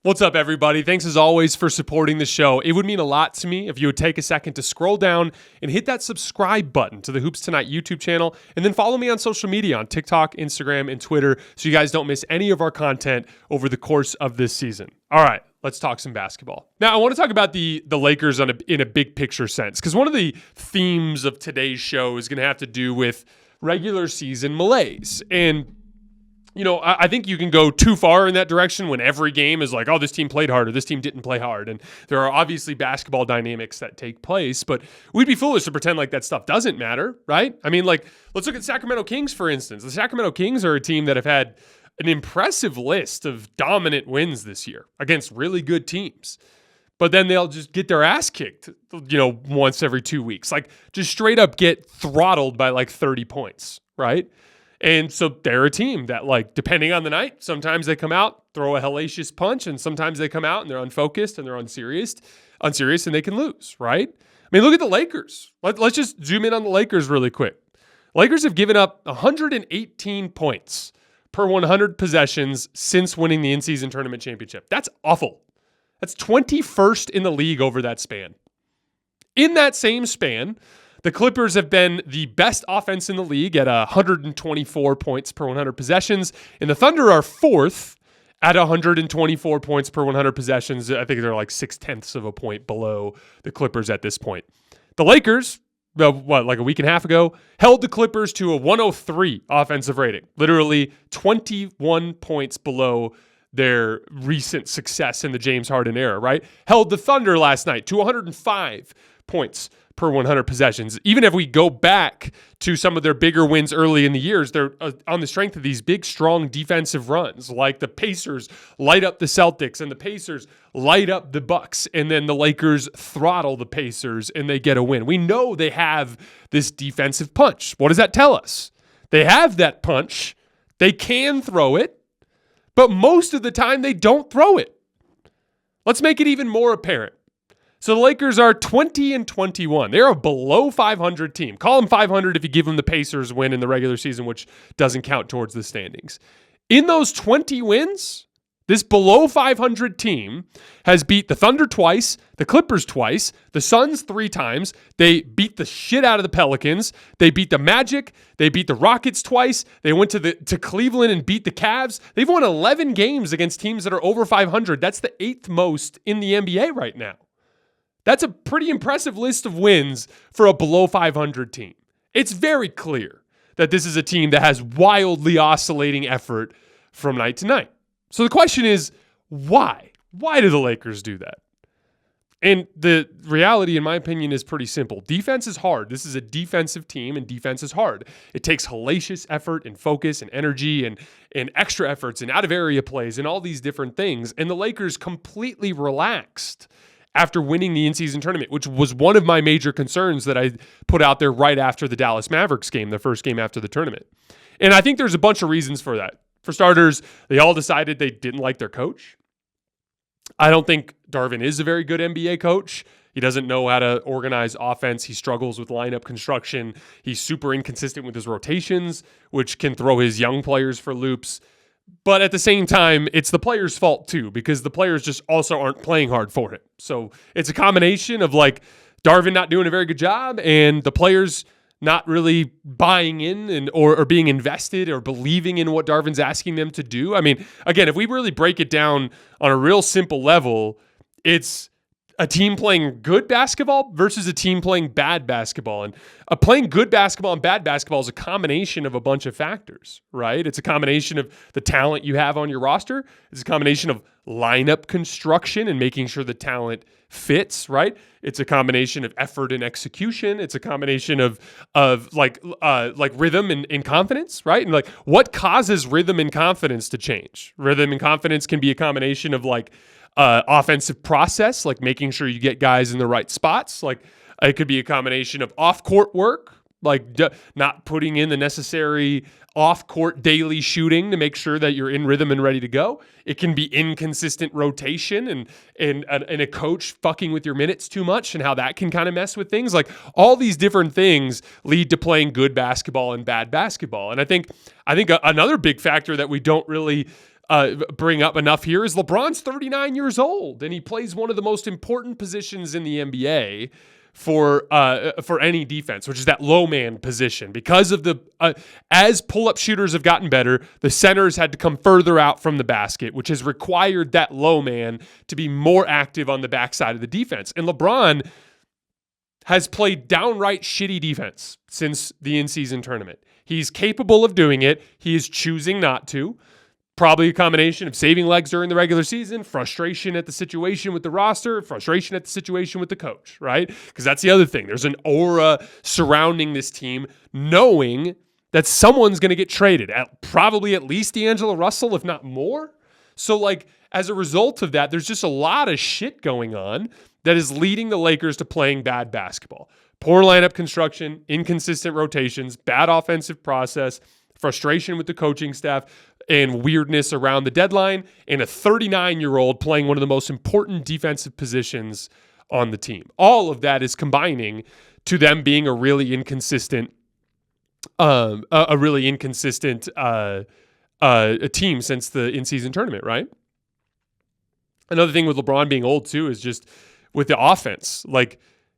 What's up, everybody? Thanks as always for supporting the show. It would mean a lot to me if you would take a second to scroll down and hit that subscribe button to the Hoops Tonight YouTube channel, and then follow me on social media on TikTok, Instagram, and Twitter so you guys don't miss any of our content over the course of this season. All right, let's talk some basketball. Now, I want to talk about the Lakers in a big picture sense, because one of the themes of today's show is going to have to do with regular season malaise. And you know, I think you can go too far in that direction when every game is like, oh, this team played hard or this team didn't play hard. And there are obviously basketball dynamics that take place, but we'd be foolish to pretend like that stuff doesn't matter, right? I mean, like, let's look at Sacramento Kings, for instance. The Sacramento Kings are a team that have had an impressive list of dominant wins this year against really good teams. But then they'll just get their ass kicked, once every 2 weeks. Like, just straight up get throttled by like 30 points, right? And so they're a team that, like, depending on the night, sometimes they come out, throw a hellacious punch, and sometimes they come out and they're unfocused and they're unserious, and they can lose, right? I mean, look at the Lakers. Let's just zoom in on the Lakers really quick. Lakers have given up 118 points per 100 possessions since winning the in-season tournament championship. That's awful. That's 21st in the league over that span. In that same span, the Clippers have been the best offense in the league at 124 points per 100 possessions, and the Thunder are fourth at 124 points per 100 possessions. I think they're like 0.6 of a point below the Clippers at this point. The Lakers, like a week and a half ago, held the Clippers to a 103 offensive rating, literally 21 points below their recent success in the James Harden era, right? Held the Thunder last night to 105 points per 100 possessions. Even if we go back to some of their bigger wins early in the years, they're on the strength of these big, strong defensive runs, like the Pacers light up the Celtics and the Pacers light up the Bucks, and then the Lakers throttle the Pacers and they get a win. We know they have this defensive punch. What does that tell us? They have that punch. They can throw it, but most of the time they don't throw it. Let's make it even more apparent. So the Lakers are 20-21. They're a below 500 team. Call them 500 if you give them the Pacers win in the regular season, which doesn't count towards the standings. In those 20 wins, this below 500 team has beat the Thunder twice, the Clippers twice, the Suns 3 times. They beat the shit out of the Pelicans. They beat the Magic. They beat the Rockets twice. They went to Cleveland and beat the Cavs. They've won 11 games against teams that are over 500. That's the 8th most in the NBA right now. That's a pretty impressive list of wins for a below 500 team. It's very clear that this is a team that has wildly oscillating effort from night to night. So the question is, why? Why do the Lakers do that? And the reality, in my opinion, is pretty simple. Defense is hard. This is a defensive team, and defense is hard. It takes hellacious effort and focus and energy and extra efforts and out-of-area plays and all these different things. And the Lakers completely relaxed after winning the in-season tournament, which was one of my major concerns that I put out there right after the Dallas Mavericks game, the first game after the tournament. And I think there's a bunch of reasons for that. For starters, they all decided they didn't like their coach. I don't think Darvin is a very good NBA coach. He doesn't know how to organize offense. He struggles with lineup construction. He's super inconsistent with his rotations, which can throw his young players for loops. But at the same time, it's the players' fault too, because the players just also aren't playing hard for it. So it's a combination of like Darvin not doing a very good job and the players not really buying in or being invested or believing in what Darvin's asking them to do. I mean, again, if we really break it down on a real simple level, it's a team playing good basketball versus a team playing bad basketball. And playing good basketball and bad basketball is a combination of a bunch of factors, right? It's a combination of the talent you have on your roster. It's a combination of lineup construction and making sure the talent fits, right? It's a combination of effort and execution. It's a combination of like rhythm and confidence, right? And like what causes rhythm and confidence to change? Rhythm and confidence can be a combination of like offensive process, like making sure you get guys in the right spots. Like it could be a combination of off-court work, like not putting in the necessary off-court daily shooting to make sure that you're in rhythm and ready to go. It can be inconsistent rotation and a coach fucking with your minutes too much and how that can kind of mess with things. Like all these different things lead to playing good basketball and bad basketball. And I think another big factor that we don't really bring up enough here is LeBron's 39 years old, and he plays one of the most important positions in the NBA for any defense, which is that low man position. Because of as pull-up shooters have gotten better, the centers had to come further out from the basket, which has required that low man to be more active on the backside of the defense. And LeBron has played downright shitty defense since the in-season tournament. He's capable of doing it. He is choosing not to. Probably a combination of saving legs during the regular season, frustration at the situation with the roster, frustration at the situation with the coach, right? Because that's the other thing. There's an aura surrounding this team, knowing that someone's going to get traded, probably at least D'Angelo Russell, if not more. So, as a result of that, there's just a lot of shit going on that is leading the Lakers to playing bad basketball. Poor lineup construction, inconsistent rotations, bad offensive process, frustration with the coaching staff, and weirdness around the deadline, and a 39-year-old playing one of the most important defensive positions on the team. All of that is combining to them being a really inconsistent team since the in-season tournament, right? Another thing with LeBron being old too is just with the offense.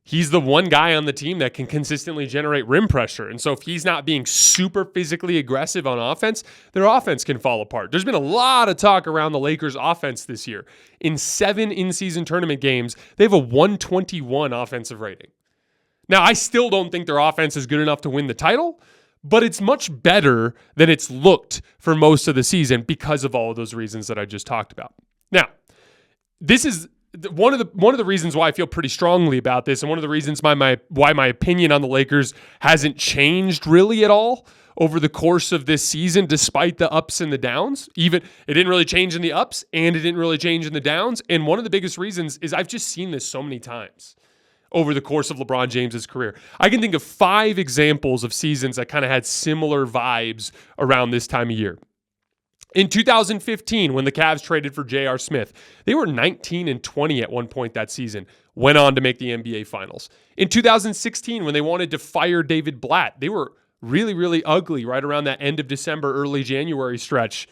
He's the one guy on the team that can consistently generate rim pressure. And so if he's not being super physically aggressive on offense, their offense can fall apart. There's been a lot of talk around the Lakers' offense this year. In 7 in-season tournament games, they have a 121 offensive rating. Now, I still don't think their offense is good enough to win the title, but it's much better than it's looked for most of the season because of all of those reasons that I just talked about. Now, this is one of the reasons why I feel pretty strongly about this, and one of the reasons why my opinion on the Lakers hasn't changed really at all over the course of this season, despite the ups and the downs. Even it didn't really change in the ups, and it didn't really change in the downs. And one of the biggest reasons is I've just seen this so many times over the course of LeBron James's career. I can think of 5 examples of seasons that kind of had similar vibes around this time of year. In 2015, when the Cavs traded for J.R. Smith, they were 19-20 at one point that season, went on to make the NBA Finals. In 2016, when they wanted to fire David Blatt, they were really, really ugly right around that end of December, early January stretch.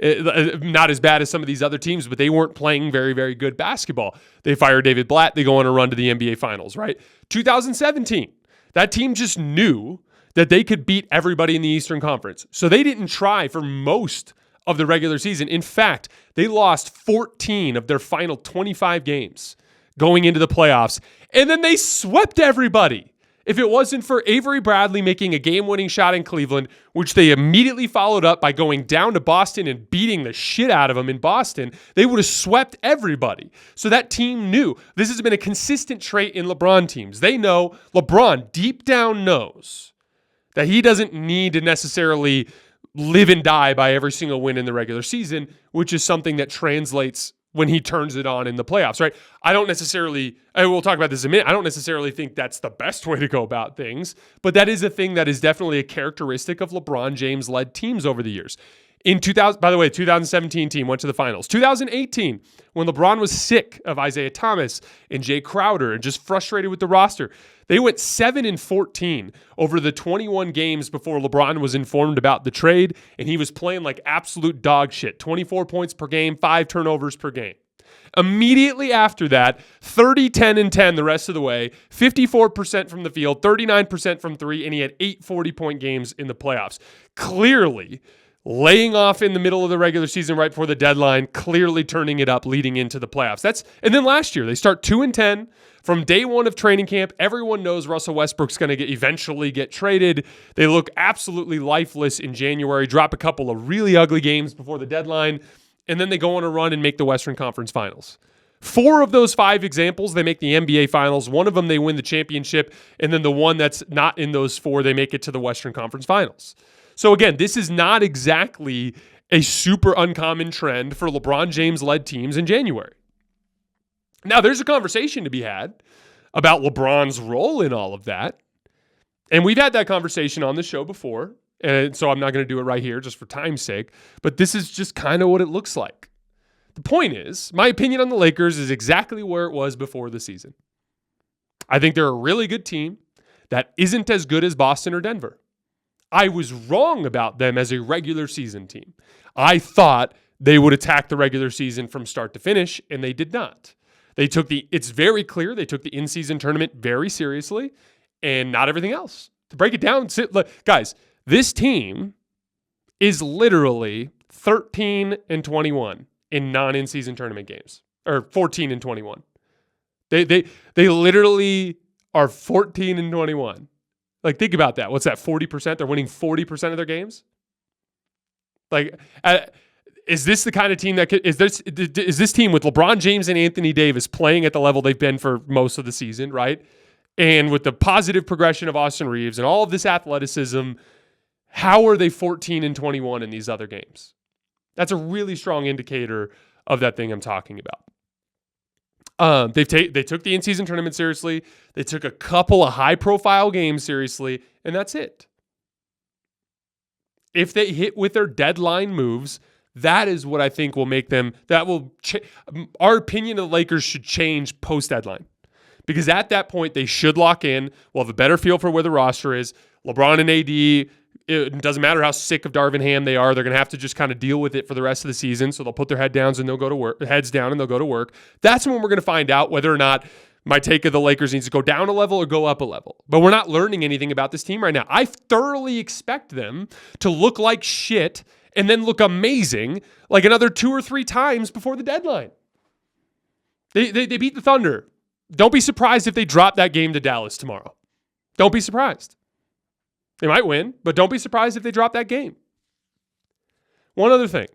Not as bad as some of these other teams, but they weren't playing very, very good basketball. They fire David Blatt, they go on a run to the NBA Finals, right? 2017, that team just knew that they could beat everybody in the Eastern Conference. So they didn't try for most of the regular season. In fact, they lost 14 of their final 25 games going into the playoffs, and then they swept everybody. If it wasn't for Avery Bradley making a game-winning shot in Cleveland, which they immediately followed up by going down to Boston and beating the shit out of them in Boston, they would have swept everybody. So that team knew. This has been a consistent trait in LeBron teams. They know, LeBron deep down knows that he doesn't need to necessarily live and die by every single win in the regular season, which is something that translates when he turns it on in the playoffs, right? We'll talk about this in a minute. I don't necessarily think that's the best way to go about things, but that is a thing that is definitely a characteristic of LeBron James-led teams over the years. By the way, 2017 team went to the finals. 2018, when LeBron was sick of Isaiah Thomas and Jay Crowder and just frustrated with the roster, they went 7-14 over the 21 games before LeBron was informed about the trade, and he was playing like absolute dog shit. 24 points per game, 5 turnovers per game. Immediately after that, 30, 10, and 10 the rest of the way, 54% from the field, 39% from 3, and he had 8 40-point games in the playoffs. Clearly laying off in the middle of the regular season right before the deadline, clearly turning it up leading into the playoffs. And then last year, they start 2-10. From day one of training camp, everyone knows Russell Westbrook's going to eventually get traded. They look absolutely lifeless in January, drop a couple of really ugly games before the deadline, and then they go on a run and make the Western Conference Finals. 4 of those 5 examples, they make the NBA Finals. 1 of them, they win the championship, and then the one that's not in those 4, they make it to the Western Conference Finals. So again, this is not exactly a super uncommon trend for LeBron James-led teams in January. Now, there's a conversation to be had about LeBron's role in all of that. And we've had that conversation on the show before, and so I'm not going to do it right here just for time's sake, but this is just kind of what it looks like. The point is, my opinion on the Lakers is exactly where it was before the season. I think they're a really good team that isn't as good as Boston or Denver. I was wrong about them as a regular season team. I thought they would attack the regular season from start to finish, and they did not. It's very clear they took the in-season tournament very seriously and not everything else. To break it down, guys, this team is literally 13-21 in non-in-season tournament games, or 14-21. They literally are 14-21. Like, think about that. What's that? 40%? They're winning 40% of their games. Like, is this the kind of team that is this team with LeBron James and Anthony Davis playing at the level they've been for most of the season, right? And with the positive progression of Austin Reeves and all of this athleticism, how are they 14-21 in these other games? That's a really strong indicator of that thing I'm talking about. They took the in-season tournament seriously. They took a couple of high-profile games seriously, and that's it. If they hit with their deadline moves, that is what I think will make them. Our opinion of the Lakers should change post-deadline, because at that point they should lock in. We'll have a better feel for where the roster is. LeBron and AD. It doesn't matter how sick of Darvin Ham they are. They're going to have to just kind of deal with it for the rest of the season. So they'll put their heads down and they'll go to work. That's when we're going to find out whether or not my take of the Lakers needs to go down a level or go up a level. But we're not learning anything about this team right now. I thoroughly expect them to look like shit and then look amazing like another 2 or 3 times before the deadline. They beat the Thunder. Don't be surprised if they drop that game to Dallas tomorrow. Don't be surprised. They might win, but don't be surprised if they drop that game. One other thing.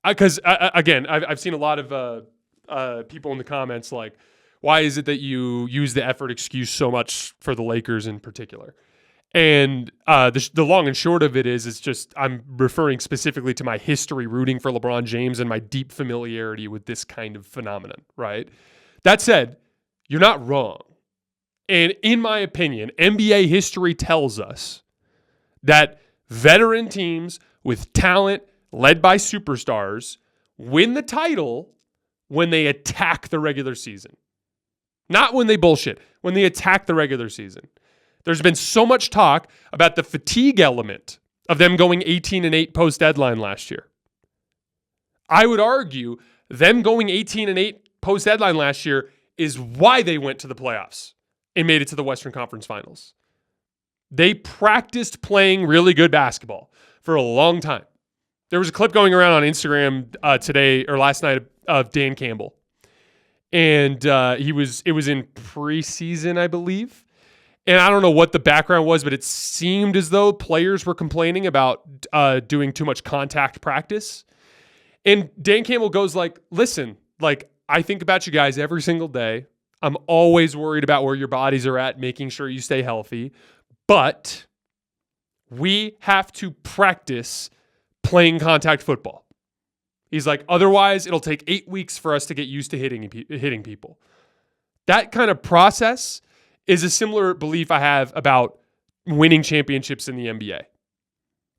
Because, again, I've seen a lot of people in the comments like, why is it that you use the effort excuse so much for the Lakers in particular? And the long and short of it is, it's just I'm referring specifically to my history rooting for LeBron James and my deep familiarity with this kind of phenomenon, right? That said, you're not wrong. And in my opinion, NBA history tells us that veteran teams with talent led by superstars win the title when they attack the regular season. Not when they bullshit, when they attack the regular season. There's been so much talk about the fatigue element of them going 18-8 post-deadline last year. I would argue them going 18-8 post-deadline last year is why they went to the playoffs and made it to the Western Conference Finals. They practiced playing really good basketball for a long time. There was a clip going around on Instagram today or last night of Dan Campbell. And it was in preseason, I believe. And I don't know what the background was, but it seemed as though players were complaining about doing too much contact practice. And Dan Campbell goes like, listen, like, I think about you guys every single day. I'm always worried about where your bodies are at, making sure you stay healthy. But we have to practice playing contact football. He's like, otherwise, it'll take 8 weeks for us to get used to hitting people. That kind of process is a similar belief I have about winning championships in the NBA.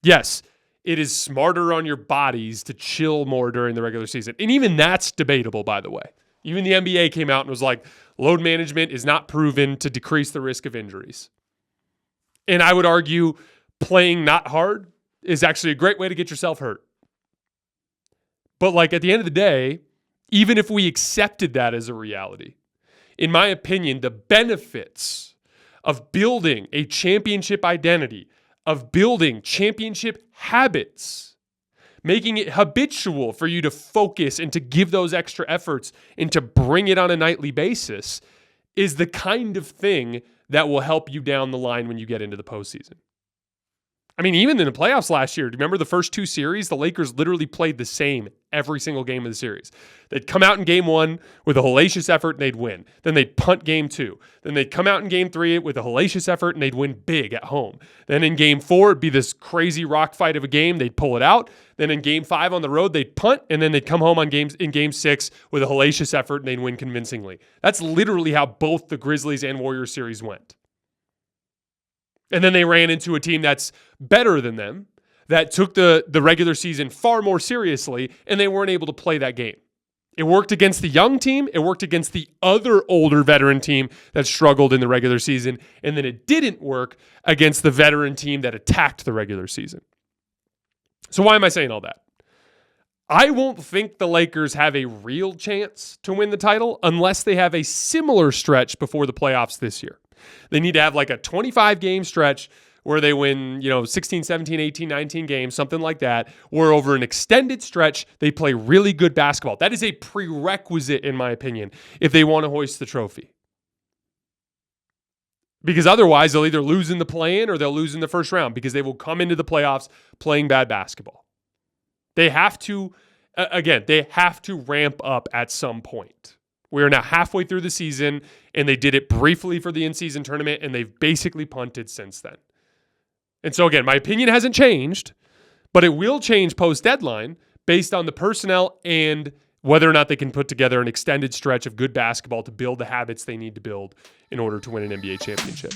Yes, it is smarter on your bodies to chill more during the regular season. And even that's debatable, by the way. Even the NBA came out and was like, load management is not proven to decrease the risk of injuries. And I would argue playing not hard is actually a great way to get yourself hurt. But like at the end of the day, even if we accepted that as a reality, in my opinion, the benefits of building a championship identity, of building championship habits, making it habitual for you to focus and to give those extra efforts and to bring it on a nightly basis is the kind of thing that will help you down the line when you get into the postseason. I mean, even in the playoffs last year, do you remember the first 2 series? The Lakers literally played the same every single game of the series. They'd come out in game 1 with a hellacious effort and they'd win. Then they'd punt game 2. Then they'd come out in game 3 with a hellacious effort and they'd win big at home. Then in game 4, it'd be this crazy rock fight of a game. They'd pull it out. Then in game 5 on the road, they'd punt. And then they'd come home in game 6 with a hellacious effort and they'd win convincingly. That's literally how both the Grizzlies and Warriors series went. And then they ran into a team that's better than them, that took the regular season far more seriously, and they weren't able to play that game. It worked against the young team. It worked against the other older veteran team that struggled in the regular season. And then it didn't work against the veteran team that attacked the regular season. So why am I saying all that? I won't think the Lakers have a real chance to win the title unless they have a similar stretch before the playoffs this year. They need to have like a 25-game stretch where they win, 16, 17, 18, 19 games, something like that, where over an extended stretch, they play really good basketball. That is a prerequisite, in my opinion, if they want to hoist the trophy. Because otherwise, they'll either lose in the play-in or they'll lose in the first round because they will come into the playoffs playing bad basketball. They have to, they have to ramp up at some point. We are now halfway through the season, and they did it briefly for the in-season tournament, and they've basically punted since then. And so again, my opinion hasn't changed, but it will change post-deadline based on the personnel and whether or not they can put together an extended stretch of good basketball to build the habits they need to build in order to win an NBA championship.